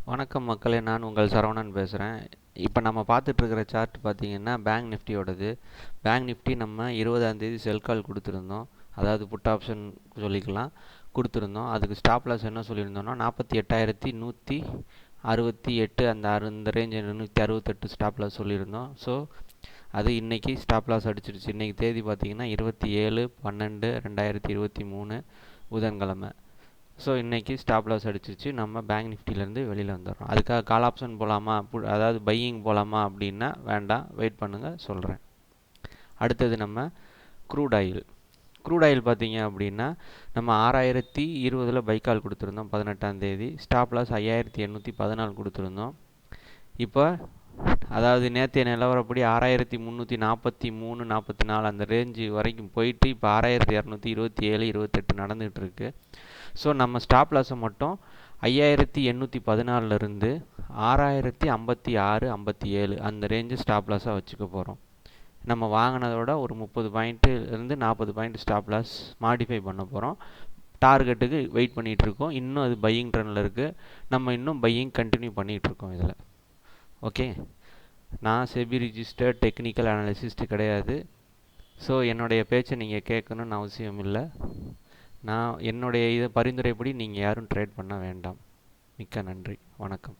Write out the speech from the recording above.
வணக்கம் மக்களே, நான் உங்கள் சரவணன் பேசுகிறேன். இப்போ நம்ம பார்த்துட்ருக்கிற சார்ட் பார்த்தீங்கன்னா பேங்க் நிஃப்டியோடது. பேங்க் நிஃப்டி நம்ம 20ஆந்தேதி செல் கால் கொடுத்துருந்தோம். அதாவது புட் ஆப்ஷன் சொல்லிக்கலாம், கொடுத்துருந்தோம். அதுக்கு ஸ்டாப் லாஸ் என்ன சொல்லியிருந்தோம்னா 48,168 அந்த ரேஞ்ச் 168 ஸ்டாப் லாஸ் சொல்லியிருந்தோம். ஸோ அது இன்றைக்கி ஸ்டாப் லாஸ் அடிச்சிருச்சு. இன்றைக்கி தேதி பார்த்திங்கன்னா 27/12/2023 புதன்கிழமை. ஸோ இன்றைக்கி ஸ்டாப் லாஸ் அடிச்சிச்சு. நம்ம பேங்க் நிஃப்டிலேருந்து வெளியில் வந்துடுறோம். அதுக்காக கால் ஆப்ஷன் போகலாமா, அதாவது பையிங் போகலாமா அப்படின்னா வேண்டாம், வெயிட் பண்ணுங்கள், சொல்கிறேன். அடுத்தது நம்ம க்ரூட் ஆயில். க்ரூட் ஆயில் பார்த்தீங்க அப்படின்னா நம்ம 6020 பைக்கால் கொடுத்துருந்தோம் 18ஆந்தேதி. ஸ்டாப் லாஸ் 5814 கொடுத்துருந்தோம். இப்போ அதாவது நேற்றைய நிலவரப்படி 6343 44 அந்த ரேஞ்சு வரைக்கும் போயிட்டு இப்போ 6227 28 நடந்துகிட்ருக்கு. ஸோ நம்ம ஸ்டாப் லாஸை மட்டும் 5814லேருந்து 6056 57 அந்த ரேஞ்சு ஸ்டாப் லாஸாக வச்சுக்க போகிறோம். நம்ம வாங்கினதோட ஒரு 30 பாயிண்ட்டுலேருந்து 40 பாயிண்ட் ஸ்டாப் லாஸ் மாடிஃபை பண்ண போகிறோம். டார்கெட்டுக்கு வெயிட் பண்ணிகிட்ருக்கோம். இன்னும் அது பையிங் ட்ரெண்டில் இருக்குது. நம்ம இன்னும் பையிங் கண்டினியூ பண்ணிகிட்ருக்கோம் இதில். ஓகே, நான் செபி ரிஜிஸ்டர்ட் டெக்னிக்கல் அனாலிசிஸ்ட் கிடையாது. ஸோ என்னுடைய பேச்சை நீங்கள் கேட்கணுன்னு அவசியம் இல்லை. நான் என்னுடைய பரிந்துரைப்படி நீங்கள் யாரும் ட்ரேட் பண்ண வேண்டாம். மிக்க நன்றி, வணக்கம்.